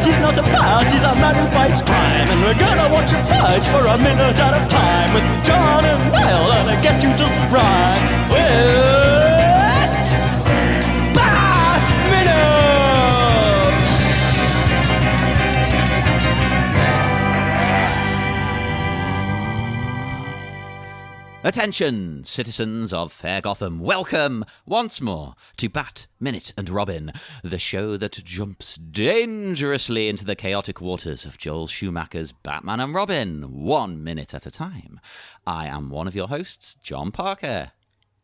He's not a bat, he's a man who fights crime. And we're gonna watch him fight for a minute at a time. With John and Dael and a guest who doesn't rhyme. It's Bat Minute! Attention, citizens of Fair Gotham. Welcome once more to Bat Minute and Robin, the show that jumps dangerously into the chaotic waters of Joel Schumacher's Batman and Robin, 1 minute at a time. I am one of your hosts, John Parker.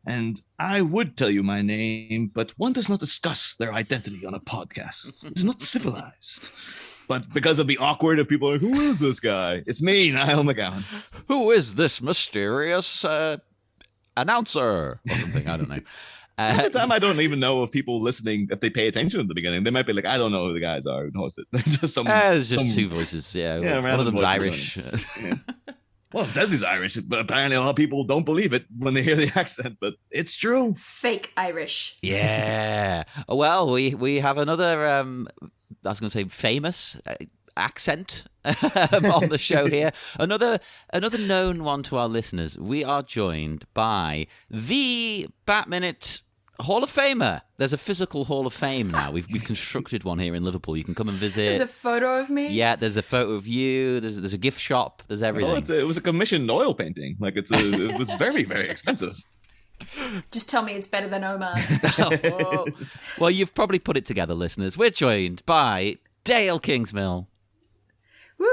And I would tell you my name, but one does not discuss their identity on a podcast. It's not civilized. But because it'd be awkward if people are like, who is this guy? It's me, Niall McGowan. Who is this mysterious announcer? Or something, I don't know. At the time, I don't even know if people listening, if they pay attention at the beginning. They might be like, I don't know who the guys are who host it. They're just there's just two voices, yeah. One of them's Irish. Yeah. Well, it says he's Irish, but apparently a lot of people don't believe it when they hear the accent, but it's true. Fake Irish. Yeah. Well, we have another, I was going to say famous accent on the show here. Another known one to our listeners. We are joined by the Bat Minute Hall of Famer. There's a physical Hall of Fame now. We've constructed one here in Liverpool. You can come and visit. There's a photo of me? Yeah, there's a photo of you. There's a gift shop. There's everything. It was a commissioned oil painting. Like it was very, very expensive. Just tell me it's better than Omar's. Oh. Well, you've probably put it together, listeners. We're joined by Dael Kingsmill. Woo!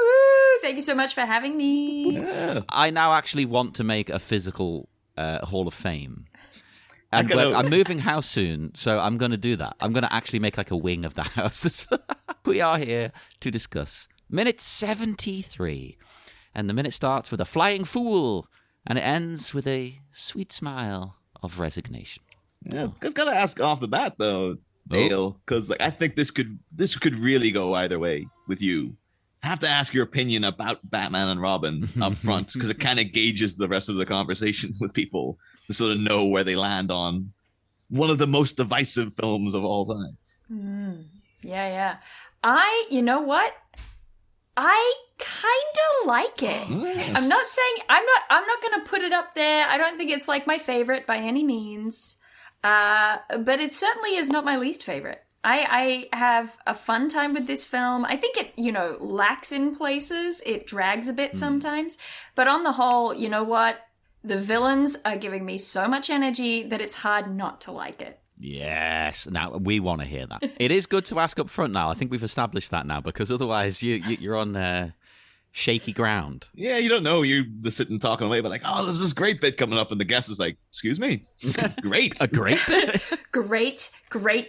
Thank you so much for having me. Yeah. I now actually want to make a physical Hall of Fame. And I'm moving house soon, so I'm going to do that. I'm going to actually make like a wing of the house. We are here to discuss minute 73. And the minute starts with a flying fool, and it ends with a sweet smile of resignation. Yeah, I've got to ask off the bat, though, Dael, because I think this could really go either way with you. I have to ask your opinion about Batman and Robin up front, because it kind of gauges the rest of the conversation with people to sort of know where they land on one of the most divisive films of all time. Yeah. You know what? I kind of like it. Yes. I'm not saying I'm not going to put it up there. I don't think it's like my favorite by any means. But it certainly is not my least favorite. I have a fun time with this film. I think it, lacks in places. It drags a bit sometimes. But on the whole, you know what? The villains are giving me so much energy that it's hard not to like it. Yes. Now, we want to hear that. It is good to ask up front now. I think we've established that now, because otherwise you're on shaky ground. Yeah, you don't know. You're sitting talking away, but like, oh, there's this great bit coming up, and the guest is like, excuse me? Great. A great bit? Great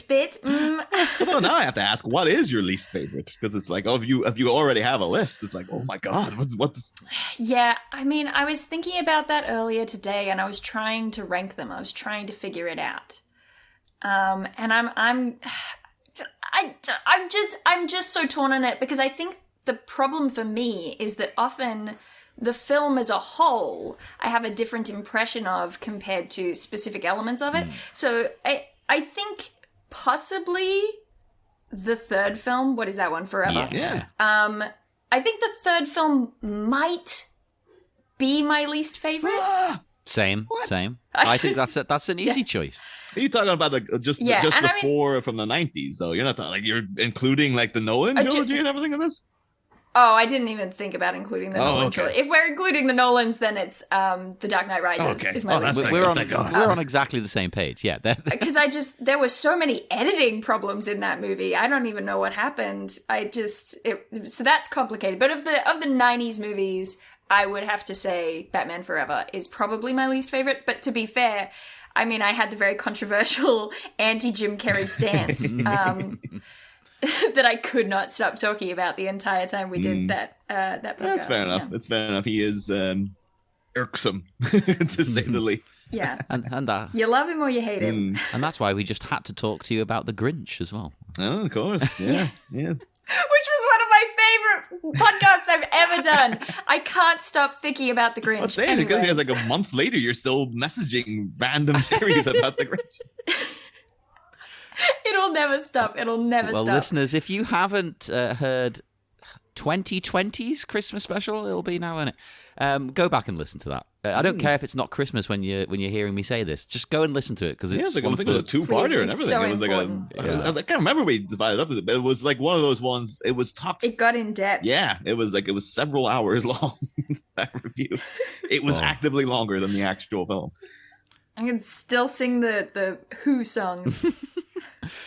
bit. Although now I have to ask, what is your least favorite? Because it's like, if you already have a list, it's like, oh my God, what's... Yeah, I mean, I was thinking about that earlier today, and I was trying to rank them. I was trying to figure it out. And I'm just so torn on it, because I think the problem for me is that often the film as a whole, I have a different impression of compared to specific elements of it. So I think possibly the third film, what is that one, Forever? Yeah. I think the third film might be my least favorite. Same. I think that's an easy choice. Are you talking about just the four from the 90s, though? You're not talking, you're including like the Nolan trilogy and everything in this? Oh, I didn't even think about including the Nolan trilogy. If we're including the Nolans, then it's The Dark Knight Rises is my least favorite. We're on exactly the same page, yeah. Because there were so many editing problems in that movie. I don't even know what happened. So that's complicated. But of the 90s movies, I would have to say Batman Forever is probably my least favorite. But to be fair, I mean, I had the very controversial anti-Jim Carrey stance that I could not stop talking about the entire time we did that podcast. That's fair enough. That's fair enough. He is irksome, to say the least. Yeah. And you love him or you hate him. And that's why we just had to talk to you about The Grinch as well. Oh, of course. Yeah. Which was one of my favorite podcasts I've ever done. I can't stop thinking about the Grinch. I'm saying anyway. because like a month later, you're still messaging random theories about the Grinch. It'll never stop. It'll never Well, stop. listeners, if you haven't heard 2020's Christmas special, it'll be now, isn't it? Go back and listen to that. I don't care if it's not Christmas when you're hearing me say this. Just go and listen to it because it's. Yeah, it's like, I think it was a two-parter and it's everything. so It was important. like I can't remember we divided up, but it was like one of those ones. It was talked. It got in depth. Yeah, it was several hours long. That review. It was actively longer than the actual film. I can still sing the Who songs.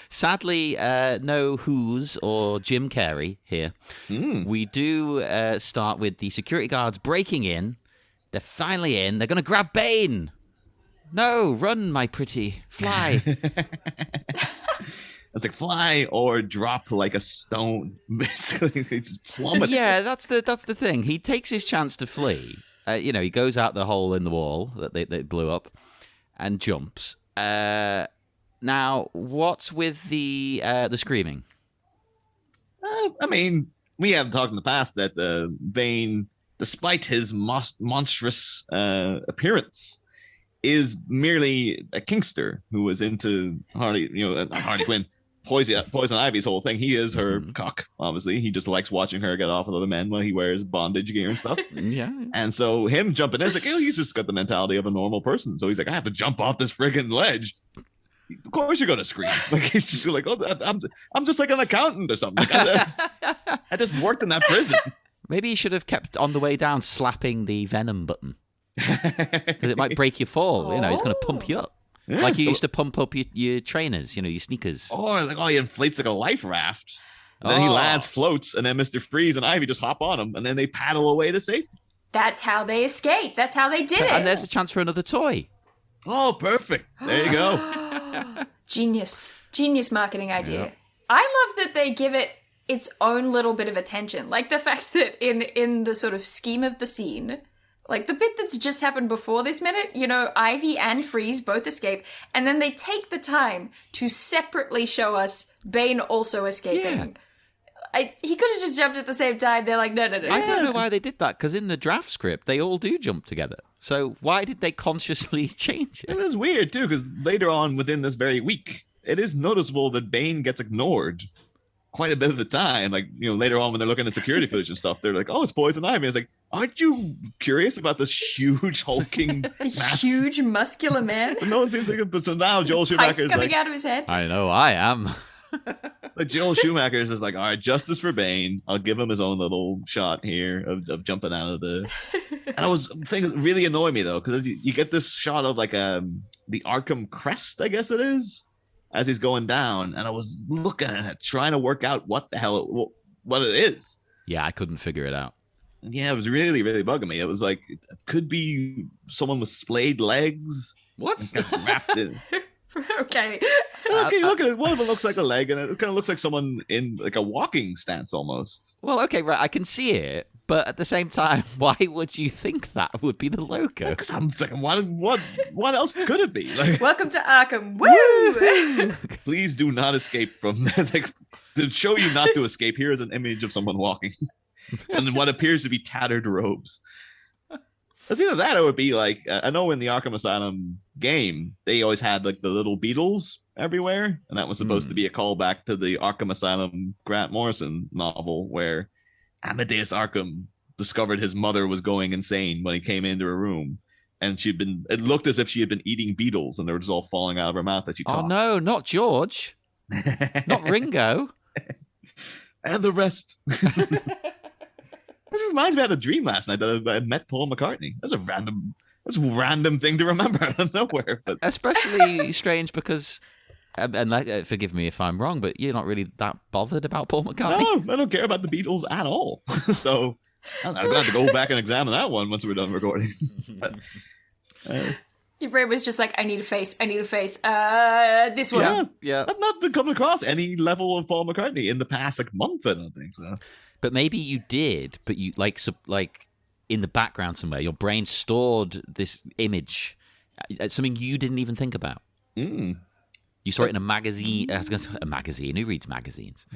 Sadly, no Who's or Jim Carrey here. We do start with the security guards breaking in. They're finally in. They're going to grab Bane. No, run, my pretty. Fly. It's like fly or drop like a stone. Basically, it's plummets. Yeah, that's the thing. He takes his chance to flee. He goes out the hole in the wall that they blew up and jumps. Now, what's with the screaming? I mean, we have talked in the past that Bane, despite his monstrous appearance, is merely a kinkster who was into Harley Quinn, Poison Ivy's whole thing. He is her cock, obviously. He just likes watching her get off with other men while he wears bondage gear and stuff. Yeah. And so him jumping in, it's like, he's just got the mentality of a normal person. So he's like, I have to jump off this friggin' ledge. Of course you're gonna scream. Like he's just like, I'm just like an accountant or something. Like, I just worked in that prison. Maybe he should have kept on the way down slapping the venom button because it might break your fall. He's going to pump you up. Yeah. Like you used to pump up your trainers, your sneakers. Or like, he inflates like a life raft. Then he lands, floats, and then Mr. Freeze and Ivy just hop on him, and then they paddle away to safety. That's how they escaped. That's how they did it. And there's a chance for another toy. Oh, perfect. There you go. Genius marketing idea. Yeah. I love that they give it its own little bit of attention. Like the fact that in the sort of scheme of the scene, like the bit that's just happened before this minute, Ivy and Freeze both escape, and then they take the time to separately show us Bane also escaping. He could have just jumped at the same time. They're like, no. I don't know why they did that, because in the draft script, they all do jump together. So why did they consciously change it? It is weird, too, because later on within this very week, it is noticeable that Bane gets ignored quite a bit of the time. Like, later on when they're looking at security footage and stuff, they're like, oh, it's Poison Ivy. It's like, aren't you curious about this huge hulking mass? Huge muscular man. But no one seems like it. But so now Joel Pipes Schumacher's coming like, out of his head. I know, I am. like Joel Schumacher's is like, all right, justice for Bane. I'll give him his own little shot here of jumping out of the. And I was thinking, really annoy me though, because you get this shot of like the Arkham crest, I guess it is, as he's going down, and I was looking at it, trying to work out what the hell what it is. Yeah, I couldn't figure it out. Yeah, it was really, really bugging me. It was like, it could be someone with splayed legs. What? Wrapped in. Okay. Okay, look at it. One of them looks like a leg, and it kind of looks like someone in like a walking stance almost. Well, okay, right, I can see it, but at the same time, why would you think that would be the logo? Because I'm thinking, what else could it be? Like, Welcome to Arkham. Woo! please do not escape from like, to show you not to escape. Here is an image of someone walking, and what appears to be tattered robes. It's either that or it would be like, I know in the Arkham Asylum game, they always had like the little beetles everywhere. And that was supposed to be a callback to the Arkham Asylum Grant Morrison novel where Amadeus Arkham discovered his mother was going insane when he came into her room. And it looked as if she had been eating beetles and they were just all falling out of her mouth as she talked. Oh no, not George. Not Ringo. And the rest. This reminds me, I had a dream last night that I met Paul McCartney. That's a random thing to remember out of nowhere. But Especially strange because, and forgive me if I'm wrong, but you're not really that bothered about Paul McCartney. no, I don't care about the Beatles at all. So I'm going to have to go back and examine that one once we're done recording. But, Your brain was just like, I need a face. This one. Yeah. I've not been coming across any level of Paul McCartney in the past month, I don't think so. But maybe you did, but you like in the background somewhere, your brain stored this image, something you didn't even think about. Mm. You saw it in a magazine. I was going to say a magazine. Who reads magazines?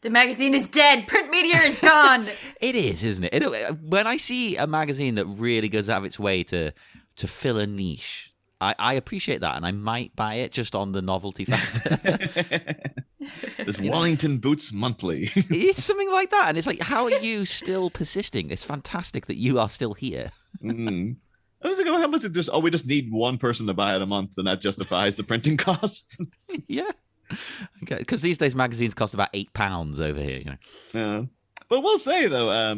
The magazine is dead. Print media is gone. It is, isn't it? When I see a magazine that really goes out of its way to fill a niche, I appreciate that, and I might buy it just on the novelty factor. This Wallington Boots Monthly. It's something like that, and it's like, how are you still persisting? It's fantastic that you are still here. I was like, how much it we just need one person to buy it a month, and that justifies the printing costs. Yeah. Okay, because these days magazines cost about £8 over here, you know. Yeah, but we'll say though,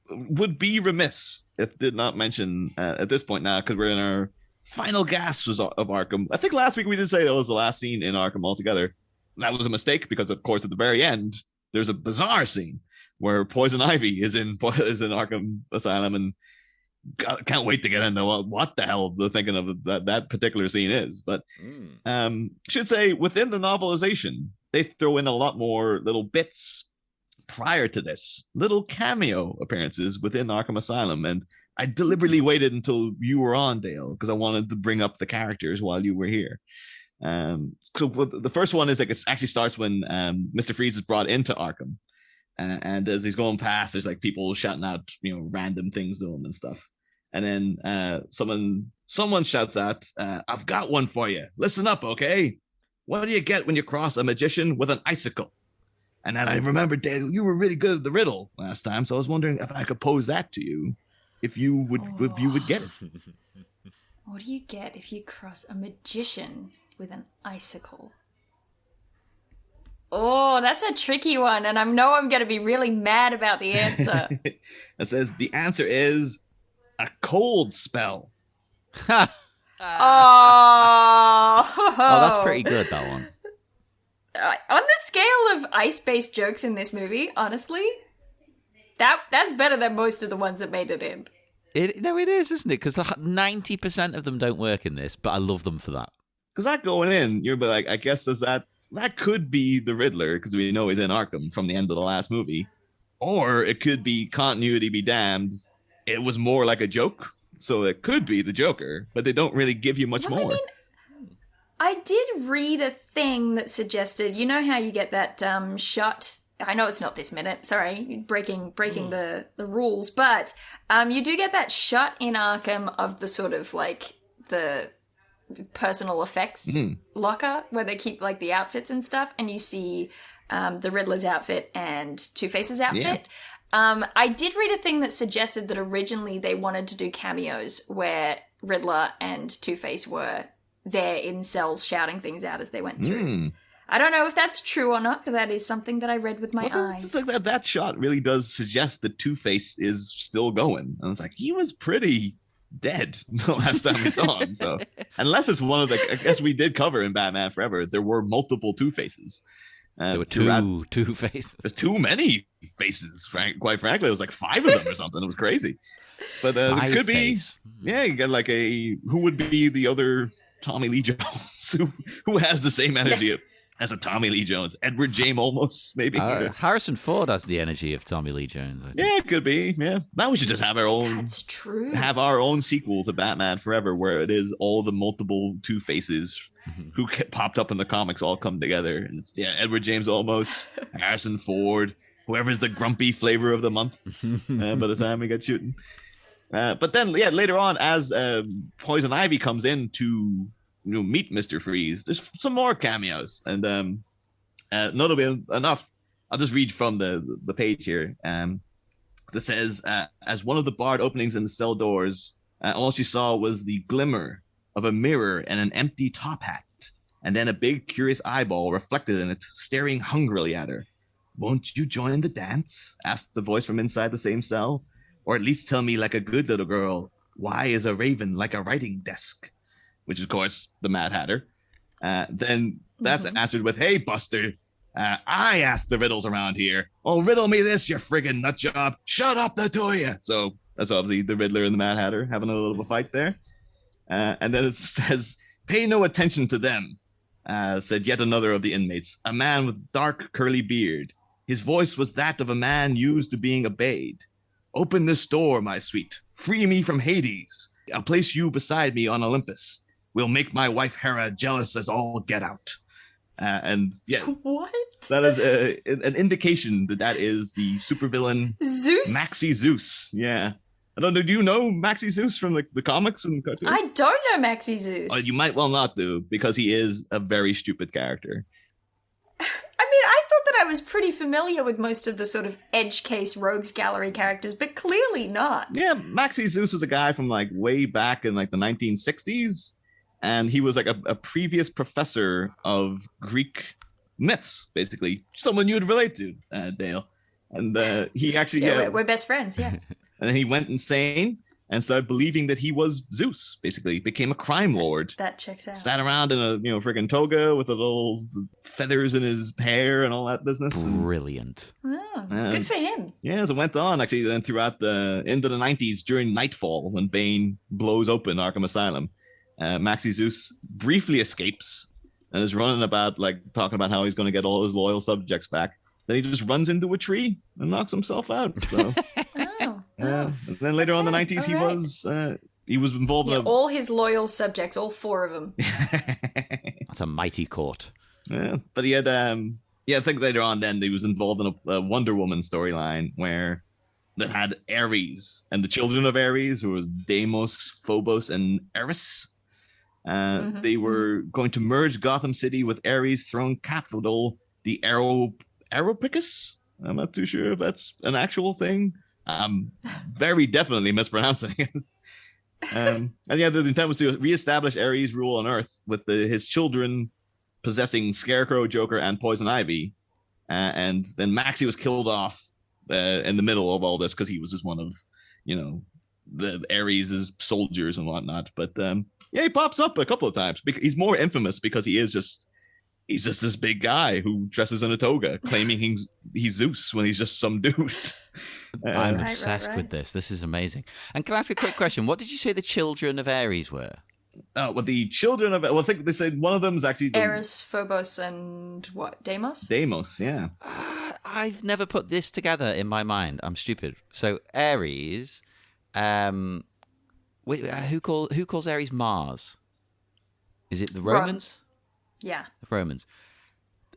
would be remiss if did not mention at this point now, because we're in our final gasps of Arkham. I think last week we did say that was the last scene in Arkham altogether. That was a mistake because, of course, at the very end there's a bizarre scene where Poison Ivy is in Arkham Asylum, and can't wait to get into what the hell the thinking of that particular scene is. But should say within the novelization, they throw in a lot more little bits prior to this, little cameo appearances within Arkham Asylum. And I deliberately waited until you were on, Dael, because I wanted to bring up the characters while you were here. So the first one is like, it actually starts when Mr. Freeze is brought into Arkham. And as he's going past, there's like people shouting out, random things to him and stuff. And then someone shouts out, "I've got one for you. Listen up, okay? What do you get when you cross a magician with an icicle?" And then I remembered, Dale, you were really good at the riddle last time, so I was wondering if I could pose that to you, if you would get it. What do you get if you cross a magician with an icicle? Oh, that's a tricky one, and I know I'm going to be really mad about the answer. It says the answer is a cold spell. Oh, that's pretty good, that one. On the scale of ice-based jokes in this movie, honestly, that's better than most of the ones that made it in. It is, isn't it? Because 90% of them don't work in this, but I love them for that. Because that going in, you'll be like, I guess that could be the Riddler, because we know he's in Arkham from the end of the last movie. Or it could be continuity be damned. It was more like a joke, so it could be the Joker, but they don't really give you much more. I mean, I did read a thing that suggested, you know how you get that shot. I know it's not this minute, sorry, breaking the rules, but you do get that shot in Arkham of the sort of like the personal effects locker where they keep like the outfits and stuff, and you see the Riddler's outfit and Two-Face's outfit. Yeah. I did read a thing that suggested that originally they wanted to do cameos where Riddler and Two-Face were there in cells shouting things out as they went through. I don't know if that's true or not, but that is something that I read with my eyes. It's like that shot really does suggest that Two-Face is still going. And it's like, he was pretty dead the last time we saw him. So unless it's one of the, I guess we did cover in Batman Forever, there were multiple Two-Faces. There were two faces. There's too many faces, quite frankly. It was like 5 of them or something. It was crazy. But it could be, you get like who would be the other Tommy Lee Jones who has the same energy as a Tommy Lee Jones? Edward James Olmos, maybe? Harrison Ford has the energy of Tommy Lee Jones. Yeah, it could be. Yeah. Now we should just have our own. That's true. Have our own sequel to Batman Forever, where it is all the multiple Two-Faces who popped up in the comics all come together. And it's Edward James Olmos, Harrison Ford, whoever's the grumpy flavor of the month by the time we get shooting. But then, later on, as Poison Ivy comes in to meet Mr. Freeze, there's some more cameos, and notably enough, I'll just read from the page here. It says, as one of the barred openings in the cell doors, all she saw was the glimmer of a mirror and an empty top hat, and then a big curious eyeball reflected in it, staring hungrily at her. "Won't you join the dance?" asked the voice from inside the same cell. "Or at least tell me like a good little girl, why is a raven like a writing desk?" Which is, of course, the Mad Hatter. Then that's answered with, "Hey, Buster, I asked the riddles around here. Oh, riddle me this, you friggin' nut job. Shut up, the two of you." So that's obviously the Riddler and the Mad Hatter having a little bit of a fight there. And then it says, "Pay no attention to them," said yet another of the inmates, a man with dark curly beard. His voice was that of a man used to being obeyed. "Open this door, my sweet. Free me from Hades. I'll place you beside me on Olympus. We'll make my wife Hera jealous as all get out." And What? That is an indication that is the supervillain Zeus? Maxi Zeus. Yeah. I don't know. Do you know Maxi Zeus from the comics and cartoons? I don't know Maxi Zeus. Oh, you might well not do, because he is a very stupid character. I mean, I thought that I was pretty familiar with most of the sort of edge case rogues gallery characters, but clearly not. Yeah, Maxi Zeus was a guy from like way back in like the 1960s, and he was like a previous professor of Greek myths, basically. Someone you'd relate to, Dael. And he actually... We're best friends, yeah. And then he went insane and started believing that he was Zeus, basically. Became a crime lord. That checks out. Sat around in a friggin' toga with the little feathers in his hair and all that business. Brilliant. Oh, good for him. Yeah, as it went on, actually, then throughout the into the 90s, during Nightfall, when Bane blows open Arkham Asylum, Maxi Zeus briefly escapes and is running about, like, talking about how he's going to get all his loyal subjects back. Then he just runs into a tree and knocks himself out. So, and then later on in the 90s, he was involved in all his loyal subjects, all 4 of them. That's a mighty court. Yeah, but he had, I think later on then he was involved in a Wonder Woman storyline that had Ares and the children of Ares, who was Deimos, Phobos, and Eris. They were going to merge Gotham City with Ares' throne capital, the Aeropicus. I'm not too sure if that's an actual thing. I'm very definitely mispronouncing it. And yeah, the intent was to reestablish Ares' rule on Earth with his children possessing Scarecrow, Joker, and Poison Ivy. And then Maxi was killed off in the middle of all this because he was just one of, the Ares' soldiers and whatnot. But he pops up a couple of times. He's more infamous because he's just this big guy who dresses in a toga, claiming he's Zeus when he's just some dude. I'm obsessed with this. This is amazing. And can I ask a quick question? What did you say the children of Ares were? Well, the children of... Well, I think they said one of them is actually... Eris, Phobos, and what? Deimos? Deimos, yeah. I've never put this together in my mind. I'm stupid. So Ares... wait, who calls Ares Mars? Is it the Romans? Yeah. The Romans.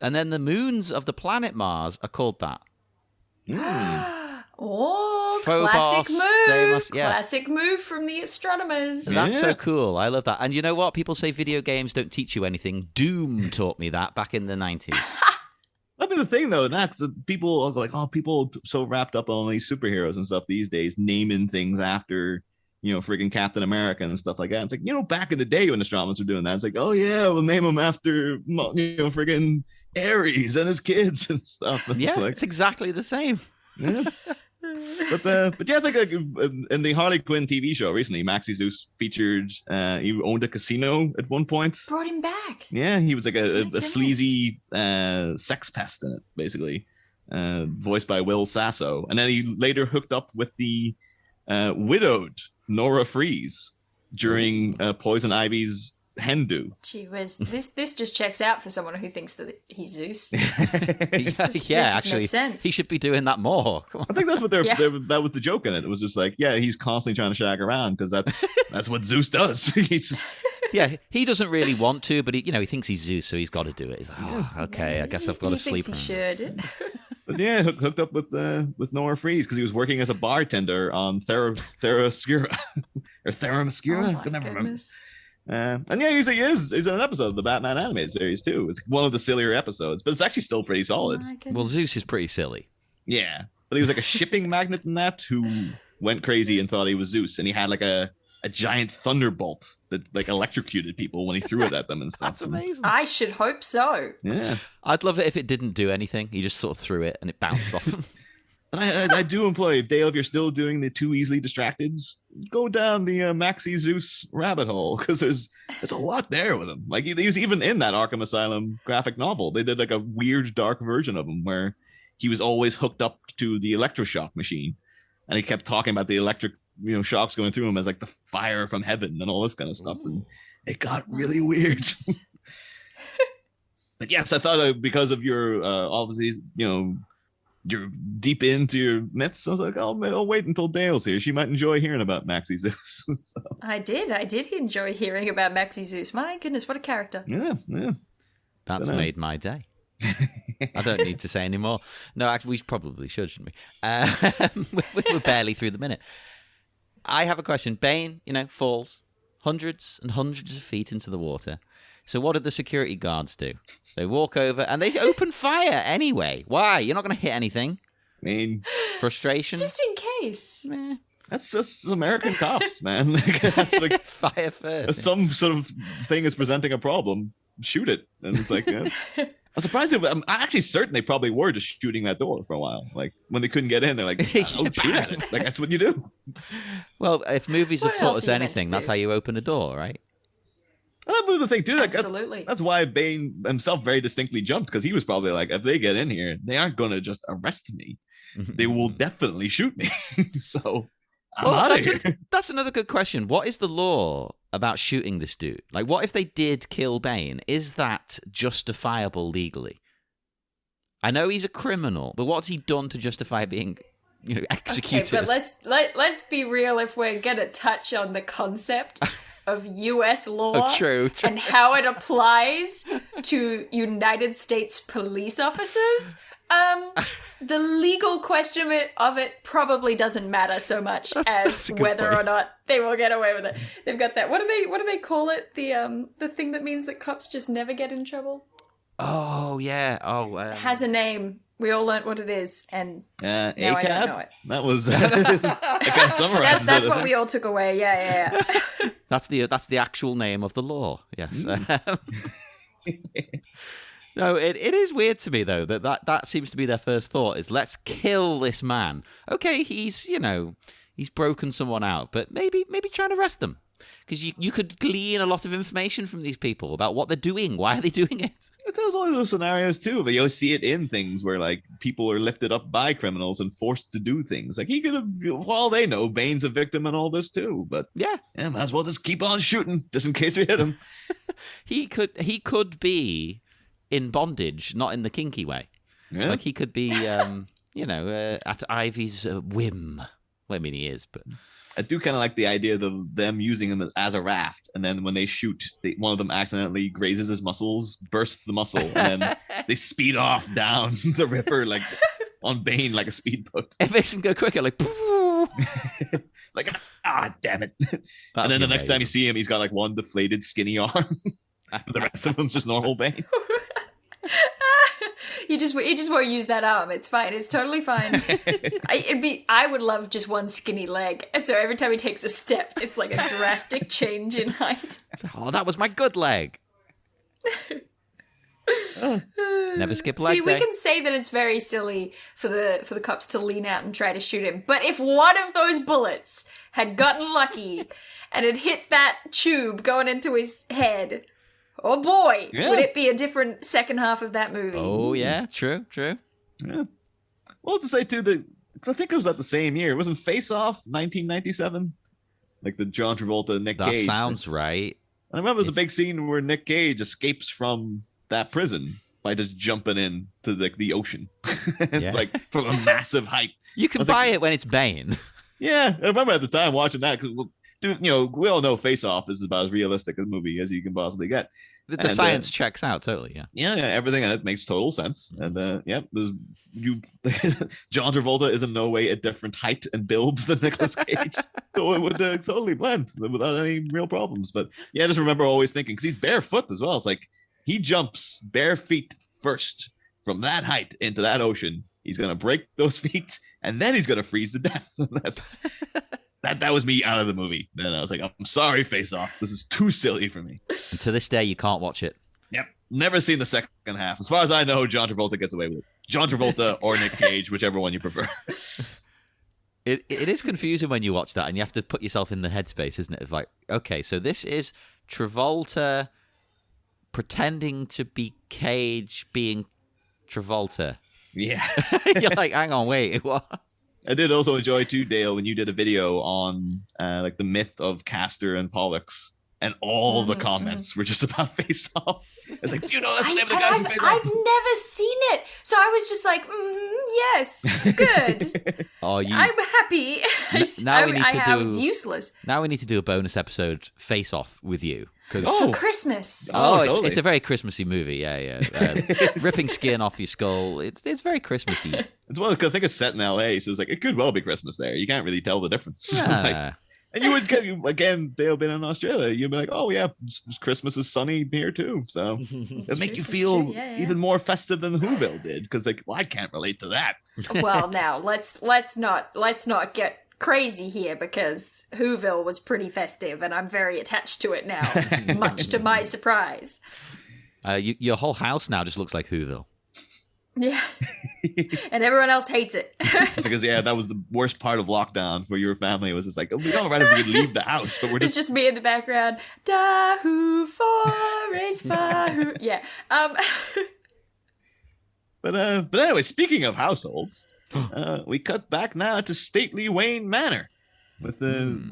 And then the moons of the planet Mars are called that. Oh, Phobos, classic move. Deimos, yeah. Classic move from the astronomers. That's so cool. I love that. And you know what? People say video games don't teach you anything. Doom taught me that back in the 90s. I mean, the thing, though, that's people are like, people so wrapped up on these superheroes and stuff these days, naming things after, friggin' Captain America and stuff like that. It's like, back in the day when astronomers were doing that, it's like, oh, yeah, we'll name him after, friggin' Ares and his kids and stuff. And it's exactly the same. Yeah. But yeah, I think in the Harley Quinn TV show recently, Maxi Zeus featured, he owned a casino at one point. Brought him back. Yeah, he was like a sleazy sex pest in it, basically, voiced by Will Sasso. And then he later hooked up with the widowed Nora Freeze during Poison Ivy's hen do. Gee whiz, this just checks out for someone who thinks that he's Zeus. Actually, makes sense. He should be doing that more. I think that's what that was the joke in it. It was just like, he's constantly trying to shag around because that's what Zeus does. He's just... Yeah, he doesn't really want to, but he thinks he's Zeus, so he's got to do it. He's like, okay, I guess I've got to sleep. He should. But yeah, hooked up with Nora Freeze because he was working as a bartender on Theramuscura or Theramuscura. I can never remember. And yeah, he's in an episode of the Batman animated series too. It's one of the sillier episodes, but it's actually still pretty solid. Well, Zeus is pretty silly. Yeah, but he was like a shipping magnate in that who went crazy and thought he was Zeus, and he had like a giant thunderbolt that like electrocuted people when he threw it at them and stuff. That's amazing. I should hope so. Yeah, I'd love it if it didn't do anything. He just sort of threw it and it bounced off him. But I do employ Dael, if you're still doing the too easily distracteds, go down the Maxi Zeus rabbit hole because there's a lot there with him. Like he was even in that Arkham Asylum graphic novel. They did like a weird dark version of him where he was always hooked up to the electroshock machine, and he kept talking about the electric shocks going through him as like the fire from heaven and all this kind of stuff. And it got really weird. But yes, I thought because of your obviously you're deep into your myths. I was like, I'll wait until Dale's here. She might enjoy hearing about Maxi Zeus. So. I did enjoy hearing about Maxi Zeus. My goodness, what a character. Yeah. That's made my day. I don't need to say any more. No, actually, we probably should, shouldn't we? We're barely through the minute. I have a question. Bane, falls hundreds and hundreds of feet into the water. So what do the security guards do? They walk over and they open fire anyway. Why? You're not going to hit anything. I mean, frustration. Just in case. That's just American cops, man. That's like fire first. Some sort of thing is presenting a problem. Shoot it, and it's like. I'm surprised. I'm actually certain they probably were just shooting that door for a while. Like when they couldn't get in, they're like, "Oh, shoot at it!" Like that's what you do. Well, if movies have taught us are you anything, meant to that's do? how you open a door, right? But the thing too, like Absolutely. that's why Bane himself very distinctly jumped, because he was probably like, if they get in here, they aren't gonna just arrest me. They will definitely shoot me. So I'm out of here. That's another good question. What is the law about shooting this dude? Like, what if they did kill Bane? Is that justifiable legally? I know he's a criminal, but what's he done to justify being, executed? Okay, but let's be real. If we're gonna touch on the concept of U.S. law True. and how it applies to United States police officers, the legal question of it probably doesn't matter so much that's as a good whether point. or not they will get away with it. They've got that. What do they call it? The thing that means that cops just never get in trouble. Oh, yeah. Oh, It has a name. We all learnt what it is, and now ACAB? I don't know it. That was that kind of summarizes That's it. what we all took away. Yeah. That's the actual name of the law. Yes. No, it is weird to me though that seems to be their first thought is let's kill this man. Okay, he's broken someone out, but maybe try and arrest them. Because you could glean a lot of information from these people about what they're doing. Why are they doing it? It's all those scenarios too, but you'll see it in things where like people are lifted up by criminals and forced to do things. Like he could have, well, they know Bane's a victim and all this too, but Yeah. might as well just keep on shooting just in case we hit him. He could be in bondage, not in the kinky way. Yeah. Like he could be, at Ivy's whim. Well, I mean, he is, but I do kind of like the idea of them using him as a raft, and then when they shoot, one of them accidentally grazes his muscles, bursts the muscle, and then they speed off down the river like on Bane like a speedboat. it makes him go quicker. Like, Like, damn it. And then the next time you see him, he's got like one deflated skinny arm. But the rest of him's just normal Bane. You just won't use that arm. It's fine. It's totally fine. I would love just one skinny leg, and so every time he takes a step, it's like a drastic change in height. oh, that was my good leg. Never skip leg See, we day. can say that it's very silly for the cops to lean out and try to shoot him, but if one of those bullets had gotten lucky and had hit that tube going into his head, oh boy, would it be a different second half of that movie. Oh, yeah, true. Yeah. Well, to say too, I think it was at the same year. It wasn't Face Off 1997, like the John Travolta Nick That Cage. sounds right. I remember there's a big scene where Nick Cage escapes from that prison by just jumping into the ocean, Yeah. like from a massive height. You can I was buy like- it when it's Bane. Yeah, I remember at the time watching that because, we all know Face Off is about as realistic a movie as you can possibly get. The And, science checks out totally, yeah. Yeah, everything in it makes total sense. And John Travolta is in no way a different height and build than Nicolas Cage, so it would totally blend without any real problems. But yeah, I just remember always thinking, because he's barefoot as well. It's like he jumps bare feet first from that height into that ocean. He's gonna break those feet, and then he's gonna freeze to death. That's that was me out of the movie. Then I was like, I'm sorry, Face Off. This is too silly for me. And to this day, you can't watch it. Yep. Never seen the second half. As far as I know, John Travolta gets away with it. John Travolta or Nick Cage, whichever one you prefer. It is confusing when you watch that, and you have to put yourself in the headspace, isn't it? Of like, okay, so this is Travolta pretending to be Cage being Travolta. Yeah. You're like, hang on, wait, what? I did also enjoy too, Dale, when you did a video on like the myth of Castor and Pollux. and all the comments were just about Face Off. It's like, you know, that's the name of the guys in Face Off. I've never seen it, so I was just like, yes, good. I'm happy. I was useless. Now we need to do a bonus episode, Face Off, with you. For Christmas. Totally. It's a very Christmassy movie. Yeah. Ripping skin off your skull. It's very Christmassy. It's one because I think it's set in LA, so it's like it could well be Christmas there. You can't really tell the difference. Yeah. And you would get, again, Dael being in Australia, you'd be like, oh yeah, Christmas is sunny here too. So it'll make you feel even more festive than Whoville did, because like, well, I can't relate to that. Well, now let's not get crazy here, because Whoville was pretty festive, and I'm very attached to it now, much to my surprise. Your whole house now just looks like Whoville. Yeah, and everyone else hates it. It's because that was the worst part of lockdown, where your family was just like, oh, we all right if we could leave the house, but it's just me in the background. Dahu forest fahu. Yeah. But anyway, speaking of households, we cut back now to stately Wayne Manor, with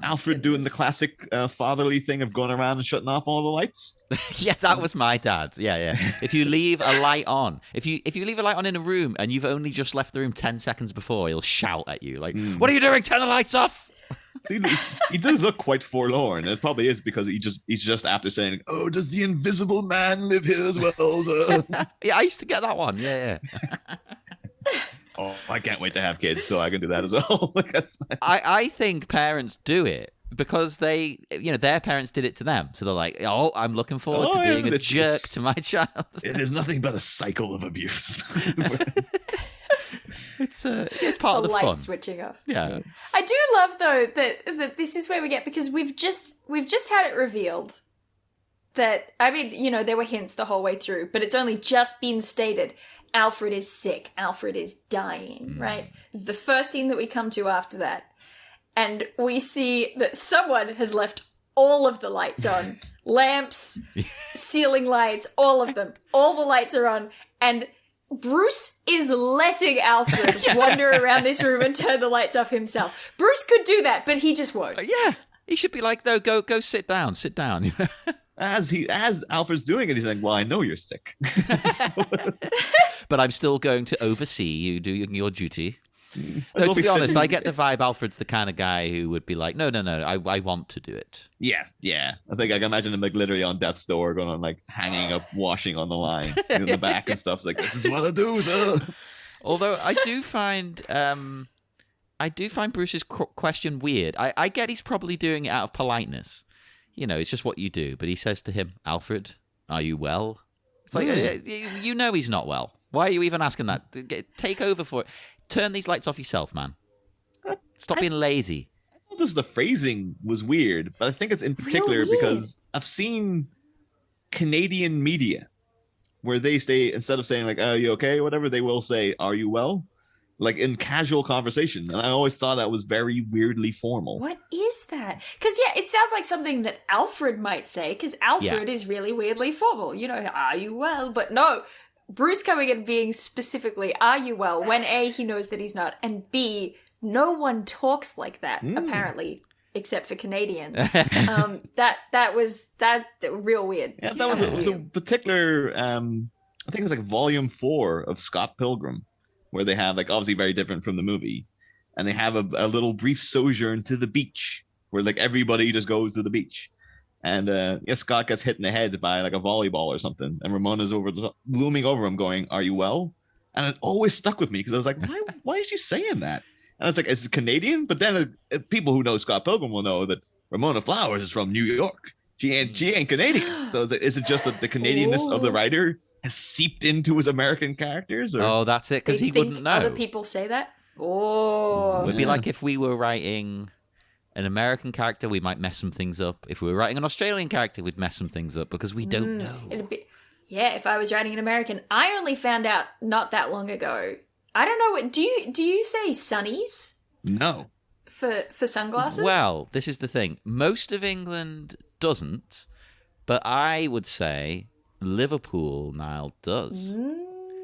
Alfred doing the classic fatherly thing of going around and shutting off all the lights. Yeah, that was my dad. Yeah. If you leave a light on, if you leave a light on in a room and you've only just left the room 10 seconds before, he'll shout at you like, "What are you doing? Turn the lights off!" See, he does look quite forlorn. It probably is because he's just after saying, "Oh, does the invisible man live here as well, sir?" Yeah, I used to get that one. Yeah. Oh, I can't wait to have kids so I can do that as well. I think parents do it because their parents did it to them. So they're like, oh, I'm looking forward to being a jerk to my child. It is nothing but a cycle of abuse. It's part of the light fun. Switching off. Yeah. I do love though that this is where we get, because we've just had it revealed that, I mean, there were hints the whole way through, but it's only just been stated. Alfred is sick. Alfred is dying, right? This is the first scene that we come to after that. And we see that someone has left all of the lights on. Lamps, ceiling lights, all of them. All the lights are on. And Bruce is letting Alfred wander around this room and turn the lights off himself. Bruce could do that, but he just won't. Yeah. He should be like, no, go sit down. As Alfred's doing it, he's like, well, I know you're sick. But I'm still going to oversee you doing your duty. No, to be honest, I get the vibe Alfred's the kind of guy who would be like, no, I want to do it. Yes, yeah. I think I can imagine him like literally on death's door going on like hanging up washing on the line in the back and stuff. It's like, this is what I do, sir. Although I do find Bruce's question weird. I get he's probably doing it out of politeness. It's just what you do. But he says to him, Alfred, are you well? It's like, he's not well. Why are you even asking that? Take over for it. Turn these lights off yourself, man. Stop being lazy. I thought the phrasing was weird, but I think it's in particular because I've seen Canadian media where they say, instead of saying like, are you okay or whatever, they will say, are you well? Like in casual conversation. And I always thought that was very weirdly formal. What is that? Because, it sounds like something that Alfred might say, because Alfred is really weirdly formal. Are you well? But no, Bruce coming and being specifically, are you well? When A, he knows that he's not, and B, no one talks like that, apparently, except for Canadians. That was real weird. Yeah, that was a particular, I think it's like volume 4 of Scott Pilgrim, where they have, like, obviously very different from the movie, and they have a little brief sojourn to the beach where like everybody just goes to the beach, and Scott gets hit in the head by like a volleyball or something, and Ramona's looming over him going, are you well? And it always stuck with me because I was like, why is she saying that? And I was like, it's Canadian, but then people who know Scott Pilgrim will know that Ramona Flowers is from New York. She ain't Canadian. So is it just that the Canadianness of the writer has seeped into his American characters? Or? Oh, that's it, because he wouldn't know. Other people say that? Oh. It would be like if we were writing an American character, we might mess some things up. If we were writing an Australian character, we'd mess some things up because we don't know. If I was writing an American, I only found out not that long ago. I don't know what do you say sunnies? No. For sunglasses? Well, this is the thing. Most of England doesn't, but I would say Liverpool now does.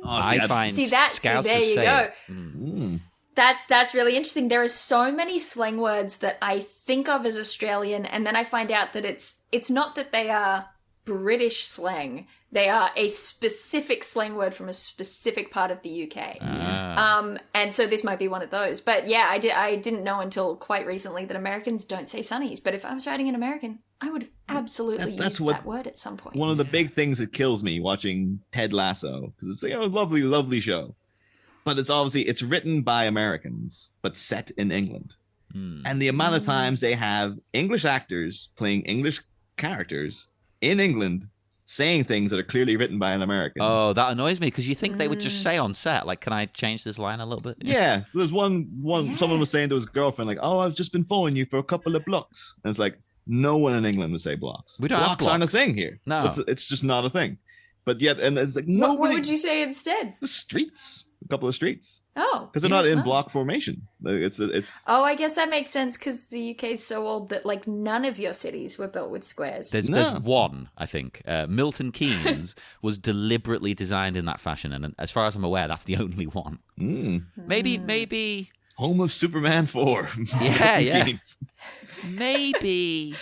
I find Scousers there you say go. That's really interesting. There are so many slang words that I think of as Australian, and then I find out that it's it's not that they are British slang. They are a specific slang word from a specific part of the UK. And so this might be one of those. But yeah, I didn't know until quite recently that Americans don't say sunnies. But if I was writing an American, I would absolutely use that word at some point. One of the big things that kills me watching Ted Lasso, because it's a lovely, lovely show. But it's written by Americans, but set in England. And the amount of times they have English actors playing English characters in England saying things that are clearly written by an American. Oh, that annoys me because you think they would just say on set, like, can I change this line a little bit? Yeah. There's one someone was saying to his girlfriend, like, oh, I've just been following you for a couple of blocks. And it's like, no one in England would say blocks. We don't have blocks. Aren't a thing here. No. It's just not a thing. But yet, and it's like, What would you say instead? The streets. A couple of streets. Oh. Because they're not in block formation. It's. Oh, I guess that makes sense because the UK is so old that like none of your cities were built with squares. There's one, I think. Milton Keynes was deliberately designed in that fashion, and as far as I'm aware, that's the only one. Maybe home of Superman 4. Yeah. Maybe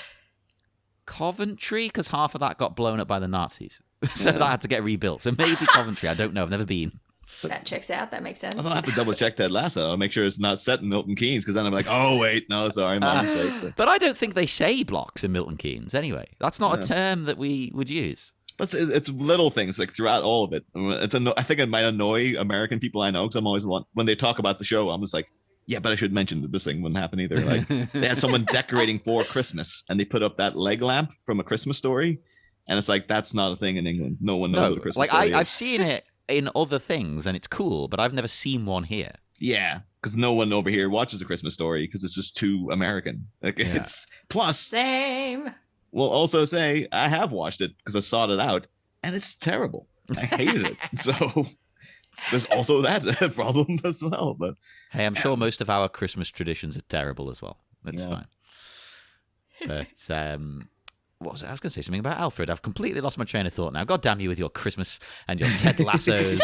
Coventry, because half of that got blown up by the Nazis, so that had to get rebuilt. So maybe Coventry. I don't know. I've never been. That checks out. That makes sense. I'll have to double check Ted Lasso. I'll make sure it's not set in Milton Keynes, because then I'm like, oh wait, no, sorry, my mistake. But I don't think they say blocks in Milton Keynes anyway. That's not a term that we would use. But it's little things like throughout all of it. I think it might annoy American people I know, because I'm always when they talk about the show, I'm just like, yeah, but I should mention that this thing wouldn't happen either. Like they had someone decorating for Christmas, and they put up that leg lamp from A Christmas Story, and it's like that's not a thing in England. No one knows what A Christmas Story is. I've seen it in other things, and it's cool, but I've never seen one here. Yeah, because no one over here watches A Christmas Story because it's just too American. Like it's plus same. We'll also say I have watched it because I sought it out, and it's terrible. I hated it. So there's also that problem as well. But hey, I'm sure most of our Christmas traditions are terrible as well. That's fine. But what was it? I was going to say something about Alfred. I've completely lost my train of thought now. God damn you with your Christmas and your Ted Lassos.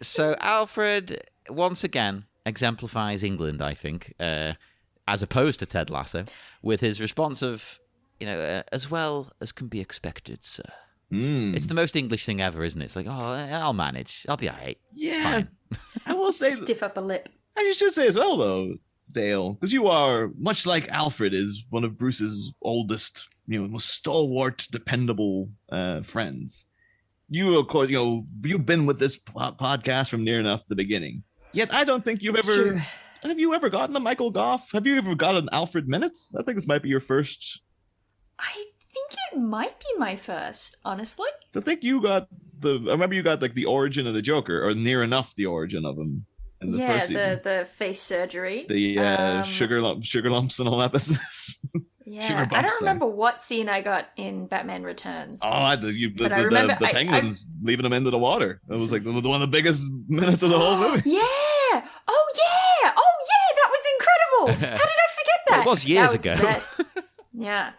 So Alfred, once again, exemplifies England, I think, as opposed to Ted Lasso, with his response of, as well as can be expected, sir. It's the most English thing ever, isn't it? It's like, oh, I'll manage. I'll be all right. Yeah. I will say... Stiff upper lip. I should say as well, though, Dale, because you are, much like Alfred is one of Bruce's oldest, most stalwart, dependable friends. You, of course, you've been with this podcast from near enough the beginning. Yet I don't think you've ever... True. Have you ever gotten a Michael Goff? Have you ever got an Alfred Minutes? I think this might be your first. I think it might be my first, honestly. So I think you got I remember you got like the origin of the Joker, or near enough the origin of him. In the first season. the face surgery. The sugar lumps and all that business. Yeah, I don't remember what scene I got in Batman Returns. Oh, the penguins leaving him into the water. It was like one of the biggest minutes of the whole movie. Yeah. Oh, yeah. That was incredible. How did I forget that? It was years ago. Yeah.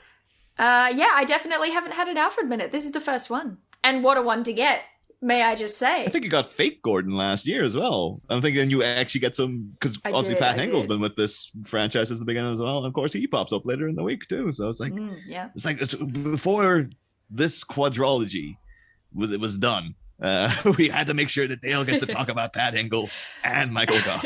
I definitely haven't had an Alfred minute. This is the first one. And what a one to get, may I just say. I think you got Fake Gordon last year as well. I'm thinking you actually get some, because obviously Pat Hengel's been with this franchise since the beginning as well. And of course, he pops up later in the week too. So it's like, it's like before this quadrology was done, we had to make sure that Dale gets to talk about Pat Hengel and Michael Goff.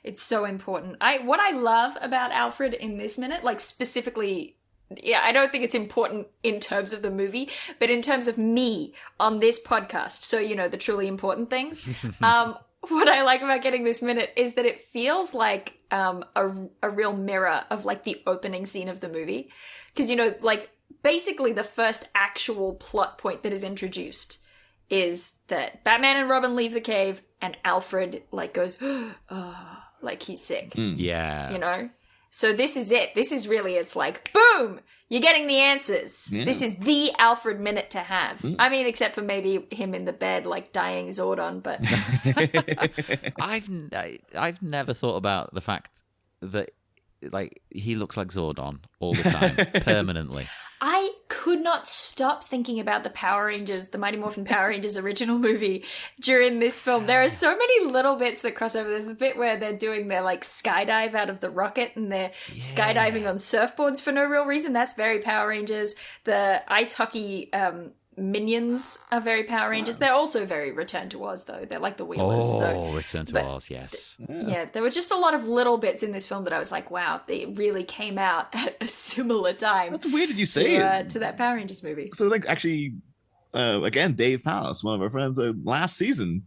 It's so important. What I love about Alfred in this minute, like specifically... Yeah, I don't think it's important in terms of the movie, but in terms of me on this podcast, so, the truly important things, what I like about getting this minute is that it feels like a real mirror of, like, the opening scene of the movie. Because, basically the first actual plot point that is introduced is that Batman and Robin leave the cave, and Alfred, like, goes, like he's sick. Yeah. So this is it. This is really, it's like, boom, you're getting the answers. Yeah. This is the Alfred minute to have. I mean, except for maybe him in the bed, like dying Zordon, but... I've never thought about the fact that, like, he looks like Zordon all the time, permanently. I could not stop thinking about the Power Rangers, the Mighty Morphin Power Rangers original movie during this film. There are so many little bits that cross over. There's the bit where they're doing their like skydive out of the rocket and they're skydiving on surfboards for no real reason. That's very Power Rangers. The ice hockey minions are very Power Rangers. They're also very Return to Oz, though. They're like the Wheelers. Return to Oz, yes. Yeah, there were just a lot of little bits in this film that I was like, wow, they really came out at a similar time. That's weird that you say it. To that Power Rangers movie. So, like, actually, again, Dave Palace, one of our friends, last season,